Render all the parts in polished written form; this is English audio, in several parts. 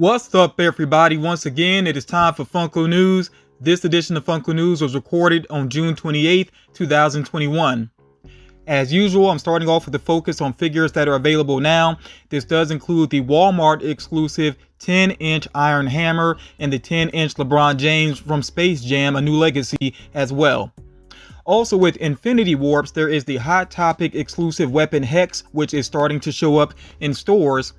What's up, everybody? Once again, it is time for Funko News. This edition of Funko News was recorded on June 28th, 2021. As usual, I'm starting off with the focus on figures that are available now. This does include the Walmart exclusive 10-inch Iron Hammer and the 10-inch LeBron James from Space Jam: A New Legacy as well. Also with Infinity Warps, there is the Hot Topic exclusive weapon Hex, which is starting to show up in stores.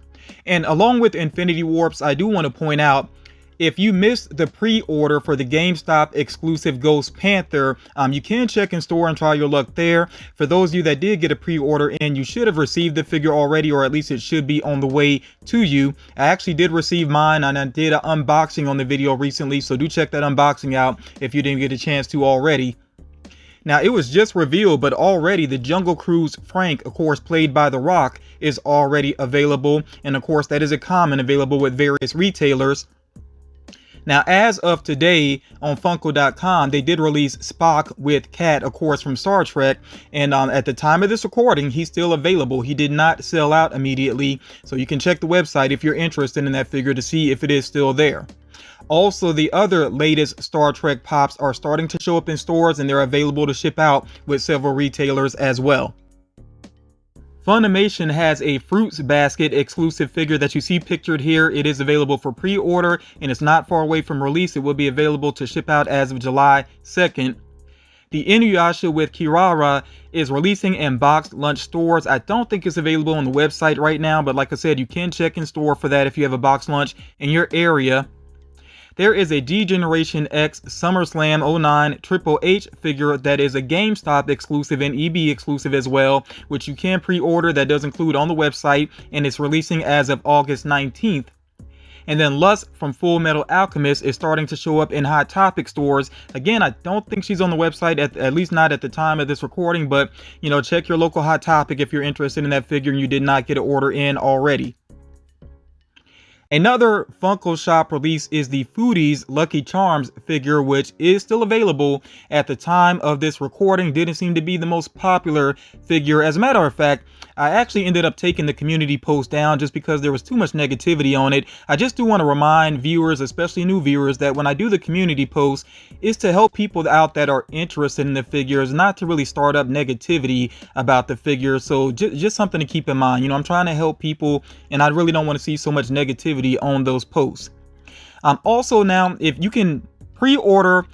And along with Infinity Warps, I do want to point out, if you missed the pre-order for the GameStop exclusive Ghost Panther, you can check in store and try your luck there. For those of you that did get a pre-order in, you should have received the figure already, or at least it should be on the way to you. I actually did receive mine, and I did an unboxing on the video recently, so do check that unboxing out if you didn't get a chance to already. Now, it was just revealed, but already the Jungle Cruise Frank, of course, played by The Rock, is already available. And of course, that is a common available with various retailers. Now, as of today on Funko.com, they did release Spock with Cat, of course, from Star Trek. And at the time of this recording, he's still available. He did not sell out immediately. So you can check the website if you're interested in that figure to see if it is still there. Also, the other latest Star Trek Pops are starting to show up in stores, and they're available to ship out with several retailers as well. Funimation has a Fruits Basket exclusive figure that you see pictured here. It is available for pre-order, and it's not far away from release. It will be available to ship out as of July 2nd. The Inuyasha with Kirara is releasing in boxed lunch stores. I don't think it's available on the website right now, but like I said, you can check in store for that if you have a boxed lunch in your area. There is a D-Generation X SummerSlam 09 Triple H figure that is a GameStop exclusive and EB exclusive as well, which you can pre-order. That does include on the website, and it's releasing as of August 19th. And then Lust from Full Metal Alchemist is starting to show up in Hot Topic stores. Again, I don't think she's on the website, at least not at the time of this recording, but you know, check your local Hot Topic if you're interested in that figure and you did not get an order in already. Another Funko Shop release is the Foodies Lucky Charms figure, which is still available at the time of this recording. Didn't seem to be the most popular figure. As a matter of fact, I actually ended up taking the community post down just because there was too much negativity on it. I just do want to remind viewers, especially new viewers, that when I do the community post, it's to help people out that are interested in the figures, not to really start up negativity about the figure. So just something to keep in mind. You know, I'm trying to help people, and I really don't want to see so much negativity on those posts. Also now, if you can pre-order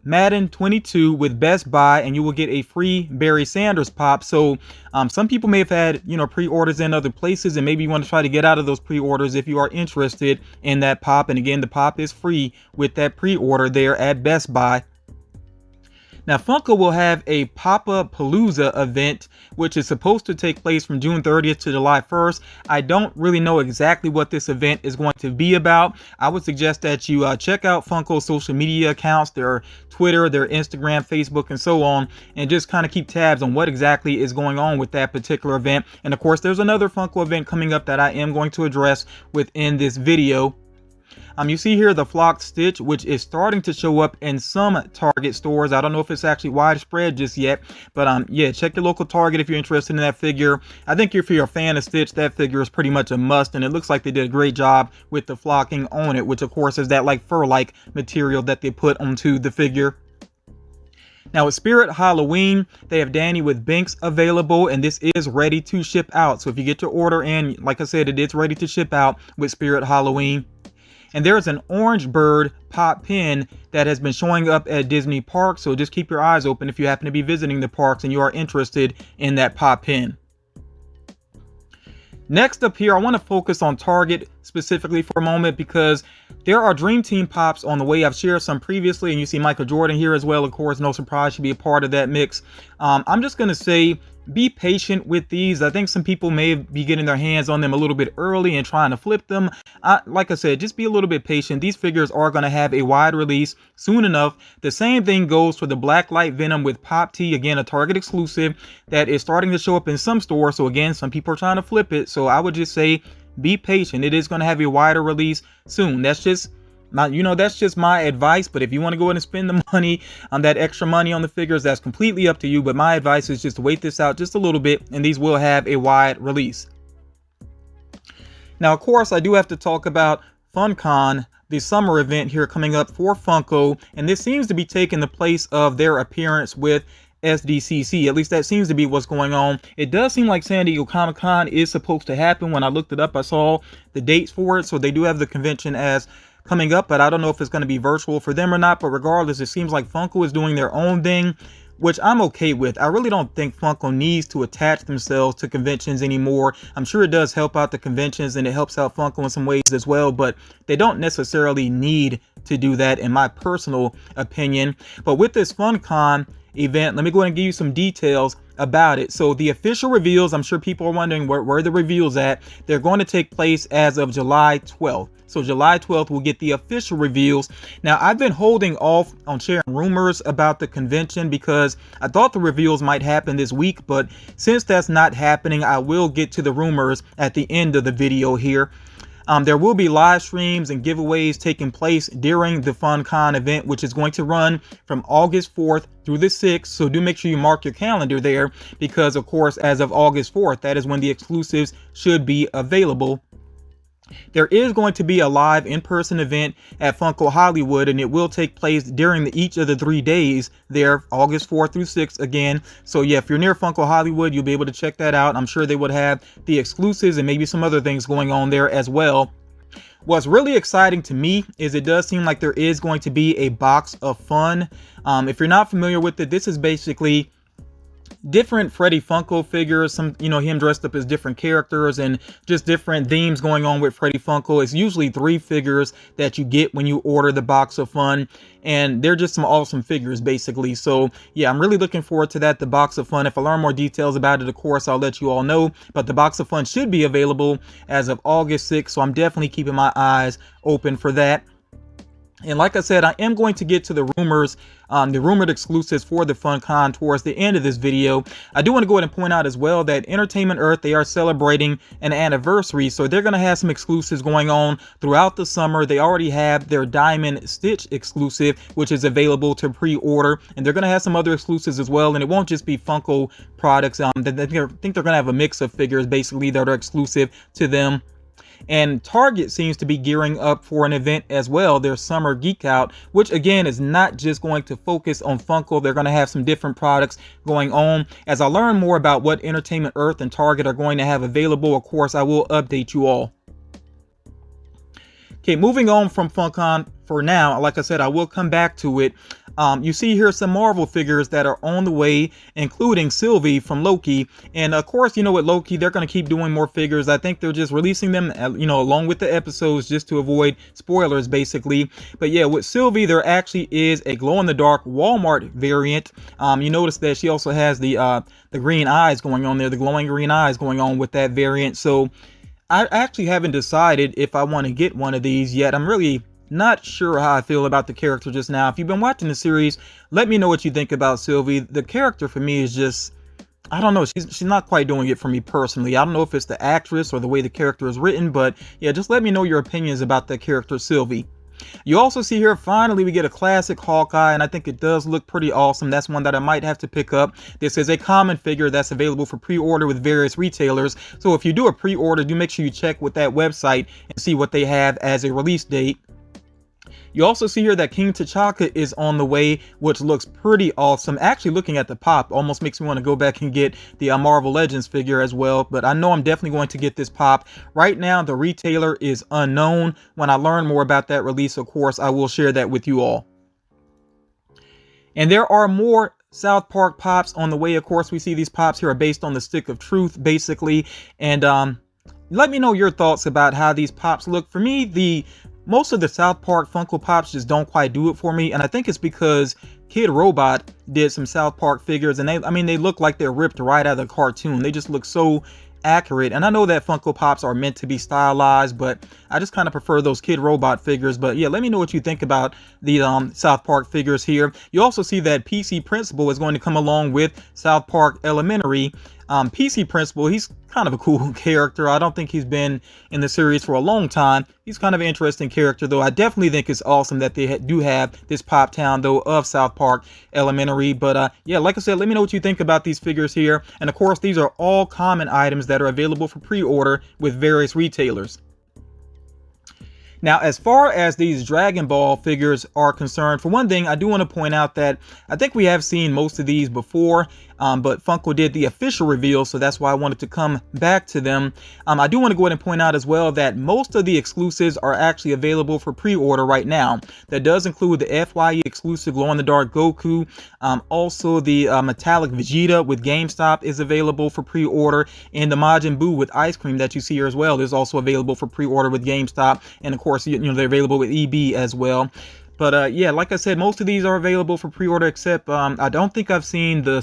Madden 22 with Best Buy, and you will get a free Barry Sanders pop. So some people may have had, you know, pre-orders in other places, and maybe you want to try to get out of those pre-orders if you are interested in that pop. And again, the pop is free with that pre-order there at Best Buy. Now, Funko will have a Pop-Up Palooza event, which is supposed to take place from June 30th to July 1st. I don't really know exactly what this event is going to be about. I would suggest that you check out Funko's social media accounts, their Twitter, their Instagram, Facebook, and so on, and just kind of keep tabs on what exactly is going on with that particular event. And of course, there's another Funko event coming up that I am going to address within this video. You see here the Flocked Stitch, which is starting to show up in some Target stores. I don't know if it's actually widespread just yet, but yeah, check your local Target if you're interested in that figure. I think if you're a fan of Stitch, that figure is pretty much a must, and it looks like they did a great job with the flocking on it, which of course is that like fur-like material that they put onto the figure. Now with Spirit Halloween, they have Danny with Binks available, and this is ready to ship out. So if you get your order in, like I said, it is ready to ship out with Spirit Halloween. And there's an Orange Bird pop pin that has been showing up at Disney Parks, so just keep your eyes open if you happen to be visiting the parks and you are interested in that pop pin. Next up here, I want to focus on Target specifically for a moment, because there are Dream Team Pops on the way. I've shared some previously, and you see Michael Jordan here as well. Of course, no surprise, should be a part of that mix. I'm just going to say, be patient with these. I think some people may be getting their hands on them a little bit early and trying to flip them. Like I said, just be a little bit patient. These figures are going to have a wide release soon enough. The same thing goes for the Blacklight Venom with Pop T, again a Target exclusive that is starting to show up in some stores. So again, some people are trying to flip it. So I would just say, be patient. It is going to have a wider release soon. That's just that's just my advice. But if you want to go ahead and spend the money on that extra money on the figures, that's completely up to you. But my advice is just to wait this out just a little bit, and these will have a wide release. Now, of course, I do have to talk about FunCon, the summer event here coming up for Funko, and this seems to be taking the place of their appearance with SDCC. At least that seems to be what's going on. It does seem like San Diego Comic-Con is supposed to happen. When I looked it up, I saw the dates for it, so they do have the convention as coming up, but I don't know if it's going to be virtual for them or not. But regardless, it seems like Funko is doing their own thing, which I'm okay with. I really don't think Funko needs to attach themselves to conventions anymore. I'm sure it does help out the conventions and it helps out Funko in some ways as well, but they don't necessarily need to do that in my personal opinion. But with this FunCon event, let me go ahead and give you some details about it. So the official reveals, I'm sure people are wondering where the reveals at. They're going to take place as of July 12th. So July 12th, we'll get the official reveals. Now, I've been holding off on sharing rumors about the convention because I thought the reveals might happen this week, but since that's not happening, I will get to the rumors at the end of the video here. There will be live streams and giveaways taking place during the FunCon event, which is going to run from August 4th through the 6th. So do make sure you mark your calendar there because, of course, as of August 4th, that is when the exclusives should be available. There is going to be a live in-person event at Funko Hollywood, and it will take place during each of the 3 days there, August 4th through 6th again. So yeah, if you're near Funko Hollywood, you'll be able to check that out. I'm sure they would have the exclusives and maybe some other things going on there as well. What's really exciting to me is it does seem like there is going to be a box of fun. If you're not familiar with it, this is basically different Freddy Funko figures, some, him dressed up as different characters and just different themes going on with Freddy Funko. It's usually 3 figures that you get when you order the box of fun, and they're just some awesome figures basically. So yeah, I'm really looking forward to that, the box of fun. If I learn more details about it, of course, I'll let you all know, but the box of fun should be available as of August 6th, so I'm definitely keeping my eyes open for that. And like I said, I am going to get to the rumors, the rumored exclusives for the FunCon towards the end of this video. I do want to go ahead and point out as well that Entertainment Earth, they are celebrating an anniversary. So they're going to have some exclusives going on throughout the summer. They already have their Diamond Stitch exclusive, which is available to pre-order. And they're going to have some other exclusives as well. And it won't just be Funko products. I think they're going to have a mix of figures basically that are exclusive to them. And Target seems to be gearing up for an event as well, their Summer Geek Out, which again is not just going to focus on Funko. They're going to have some different products going on. As I learn more about what Entertainment Earth and Target are going to have available, of course, I will update you all. Okay, moving on from FunCon for now, like I said, I will come back to it. You see here some Marvel figures that are on the way, including Sylvie from Loki. And of course, with Loki, they're going to keep doing more figures. I think they're just releasing them, along with the episodes just to avoid spoilers, basically. But yeah, with Sylvie, there actually is a glow-in-the-dark Walmart variant. You notice that she also has the green eyes going on there, the glowing green eyes going on with that variant. So I actually haven't decided if I want to get one of these yet. I'm really not sure how I feel about the character just now. If you've been watching the series, let me know what you think about Sylvie. The character for me is just, I don't know, she's not quite doing it for me personally. I don't know if it's the actress or the way the character is written, but yeah, just let me know your opinions about the character Sylvie. You also see here, finally, we get a classic Hawkeye, and I think it does look pretty awesome. That's one that I might have to pick up. This is a common figure that's available for pre-order with various retailers. So if you do a pre-order, do make sure you check with that website and see what they have as a release date. You also see here that King T'Chaka is on the way, which looks pretty awesome. Actually, looking at the pop almost makes me want to go back and get the Marvel Legends figure as well. But I know I'm definitely going to get this pop. Right now, the retailer is unknown. When I learn more about that release, of course, I will share that with you all. And there are more South Park pops on the way. Of course, we see these pops here are based on the Stick of Truth, basically. And let me know your thoughts about how these pops look. For me, most of the South Park Funko Pops just don't quite do it for me, and I think it's because Kid Robot did some South Park figures, and they look like they're ripped right out of the cartoon. They just look so accurate, and I know that Funko Pops are meant to be stylized, but I just kind of prefer those Kid Robot figures. But yeah, let me know what you think about the South Park figures here. You also see that PC Principal is going to come along with South Park Elementary. PC Principal, he's kind of a cool character. I don't think he's been in the series for a long time. He's kind of an interesting character, though. I definitely think it's awesome that they do have this Pop Town, though, of South Park Elementary. But yeah, like I said, let me know what you think about these figures here. And of course, these are all common items that are available for pre-order with various retailers. Now, as far as these Dragon Ball figures are concerned, for one thing, I do want to point out that I think we have seen most of these before, but Funko did the official reveal, so that's why I wanted to come back to them. I do want to go ahead and point out as well that most of the exclusives are actually available for pre-order right now. That does include the FYE exclusive glow-in-the-dark Goku. Also, the metallic Vegeta with GameStop is available for pre-order, and the Majin Buu with ice cream that you see here as well is also available for pre-order with GameStop, and of course, you know, they're available with EB as well. But yeah, like I said, most of these are available for pre-order, except I don't think I've seen the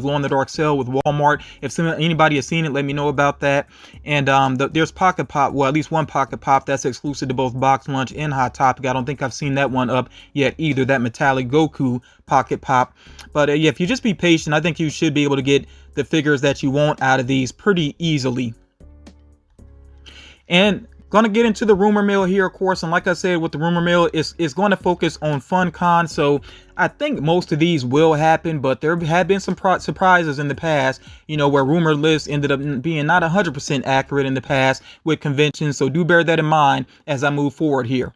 glow-in-the-dark Cell with Walmart. If anybody has seen it, let me know about that. And there's Pocket Pop, well, at least one Pocket Pop that's exclusive to both Box Lunch and Hot Topic. I don't think I've seen that one up yet either, that metallic Goku Pocket Pop. But yeah, if you just be patient, I think you should be able to get the figures that you want out of these pretty easily. And gonna get into the rumor mill here, of course, and like I said, with the rumor mill, it's going to focus on FunCon, so I think most of these will happen, but there have been some surprises in the past, you know, where rumor lists ended up being not 100% accurate in the past with conventions, so do bear that in mind as I move forward here.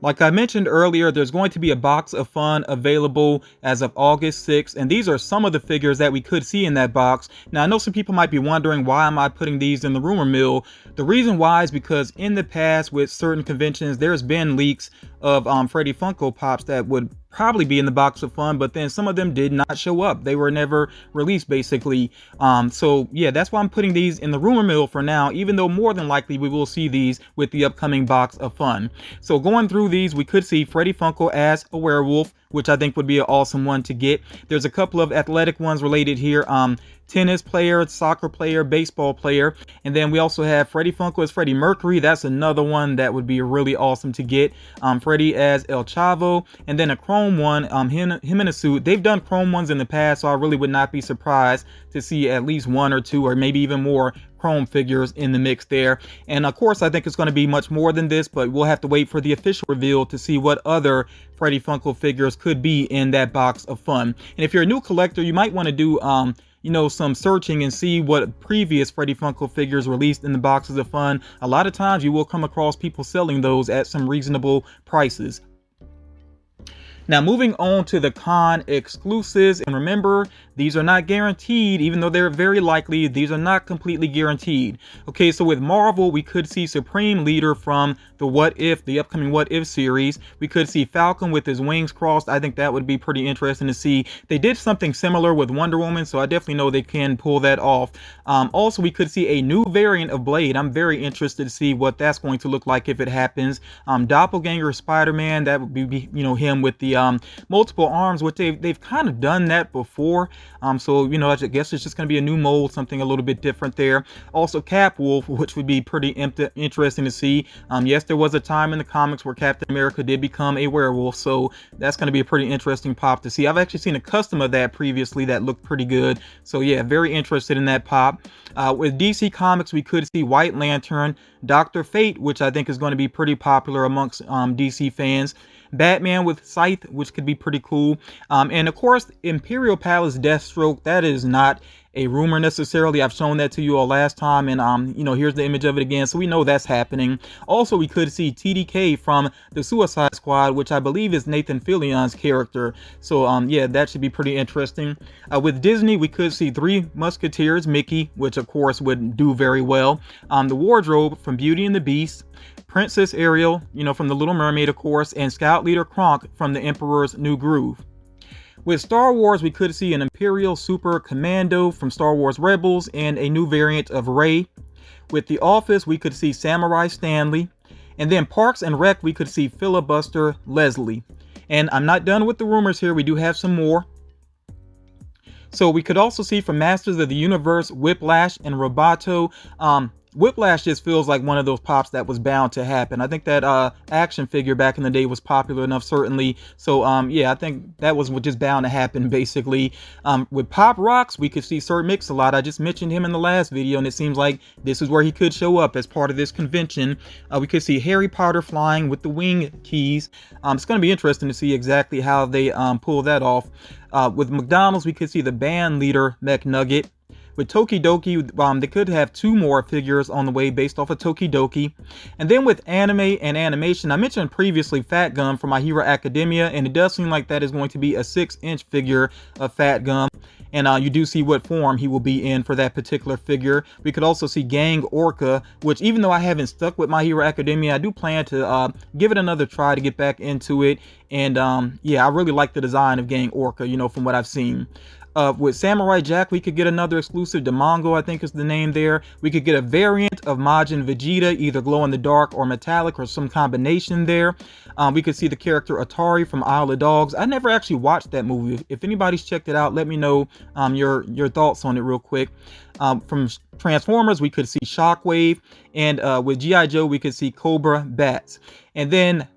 Like I mentioned earlier, there's going to be a box of fun available as of August 6th, and these are some of the figures that we could see in that box. Now, I know some people might be wondering, why am I putting these in the rumor mill? The reason why is because in the past with certain conventions, there's been leaks of Freddy Funko Pops that would probably be in the box of fun, but then some of them did not show up. They were never released, basically. So yeah, that's why I'm putting these in the rumor mill for now, even though more than likely we will see these with the upcoming box of fun. So going through these, we could see Freddy Funko as a werewolf, which I think would be an awesome one to get. There's a couple of athletic ones related here. Tennis player, soccer player, baseball player. And then we also have Freddy Funko as Freddie Mercury. That's another one that would be really awesome to get. Freddy as El Chavo. And then a chrome one, him in a suit. They've done chrome ones in the past, so I really would not be surprised to see at least one or two or maybe even more chrome figures in the mix there. And of course, I think it's going to be much more than this, but we'll have to wait for the official reveal to see what other Freddy Funko figures could be in that box of fun. And if you're a new collector, you might want to do you know, some searching and see what previous Freddy Funko figures released in the boxes of fun. A lot of times you will come across people selling those at some reasonable prices. Now, moving on to the con exclusives, and remember, these are not guaranteed, even though they're very likely. These are not completely guaranteed. Okay, so with Marvel, we could see Supreme Leader from the upcoming What If series. We could see Falcon with his wings crossed. I think that would be pretty interesting to see. They did something similar with Wonder Woman, so I definitely know they can pull that off. Also, we could see a new variant of Blade. I'm very interested to see what that's going to look like if it happens. Doppelganger Spider-Man, that would be, you know, him with the multiple arms, which they've kind of done that before. So, you know, I guess it's just going to be a new mold, something a little bit different there. Also, Cap Wolf, which would be pretty interesting to see. Yes, there was a time in the comics where Captain America did become a werewolf, so that's going to be a pretty interesting pop to see. I've actually seen a custom of that previously that looked pretty good. So yeah, very interested in that pop. With DC Comics, we could see White Lantern, Dr. Fate, which I think is going to be pretty popular amongst DC fans. Batman with Scythe, which could be pretty cool. And of course, Imperial Palace Deathstroke, that is not a rumor necessarily. I've shown that to you all last time, and you know, here's the image of it again, so we know that's happening. Also, we could see TDK from the Suicide Squad, which I believe is Nathan Fillion's character. So yeah, that should be pretty interesting. With Disney, we could see Three Musketeers Mickey, which of course would do very well. The wardrobe from Beauty and the Beast, Princess Ariel, you know, from The Little Mermaid, of course, and Scout Leader Kronk from The Emperor's New Groove. With Star Wars, we could see an Imperial Super Commando from Star Wars Rebels and a new variant of Rey. With The Office, we could see Samurai Stanley. And then Parks and Rec, we could see Filibuster Leslie. And I'm not done with the rumors here. We do have some more. So we could also see from Masters of the Universe, Whiplash and Roboto. Whiplash just feels like one of those pops that was bound to happen. I think that action figure back in the day was popular enough, certainly. So yeah, I think that was just bound to happen, basically. With Pop Rocks, we could see Sir Mix-a-Lot. I just mentioned him in the last video, and it seems like this is where he could show up as part of this convention. We could see Harry Potter flying with the wing keys. It's going to be interesting to see exactly how they pull that off. With McDonald's, we could see the band leader McNugget. With Tokidoki, they could have 2 more figures on the way based off of Tokidoki. And then with anime and animation, I mentioned previously Fat Gum from My Hero Academia, and it does seem like that is going to be a 6-inch figure of Fat Gum. And you do see what form he will be in for that particular figure. We could also see Gang Orca, which even though I haven't stuck with My Hero Academia, I do plan to give it another try to get back into it. And yeah, I really like the design of Gang Orca, you know, from what I've seen. With Samurai Jack, we could get another exclusive. Demongo, I think is the name there. We could get a variant of Majin Vegeta, either glow in the dark or metallic or some combination there. We could see the character Atari from Isle of Dogs. I never actually watched that movie. If anybody's checked it out, let me know your thoughts on it real quick. From Transformers, we could see Shockwave, and with G.I. Joe, we could see Cobra Bats. And then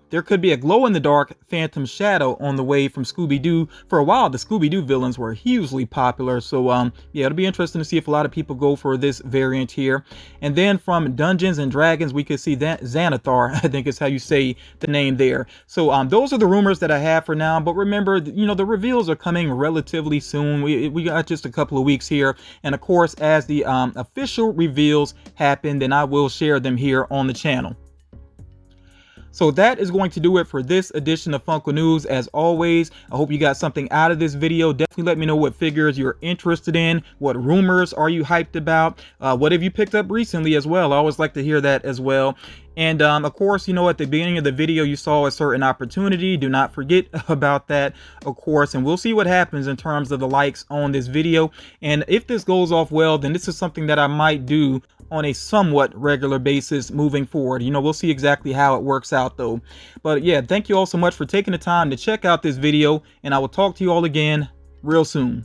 there could be a glow-in-the-dark Phantom Shadow on the way from Scooby-Doo. For a while, the Scooby-Doo villains were hugely popular, so yeah, it'll be interesting to see if a lot of people go for this variant here. And then from Dungeons and Dragons, we could see that Xanathar, I think is how you say the name there. So those are the rumors that I have for now, but remember, you know, the reveals are coming relatively soon. We got just a couple of weeks here, and of course, as the official reveals happen, then I will share them here on the channel. So that is going to do it for this edition of Funko News. As always, I hope you got something out of this video. Definitely let me know what figures you're interested in. What rumors are you hyped about? What have you picked up recently as well? I always like to hear that as well. And of course, you know, at the beginning of the video, you saw a certain opportunity. Do not forget about that, of course. And we'll see what happens in terms of the likes on this video. And if this goes off well, then this is something that I might do on a somewhat regular basis moving forward. You know, we'll see exactly how it works out though. But yeah, thank you all so much for taking the time to check out this video, and I will talk to you all again real soon.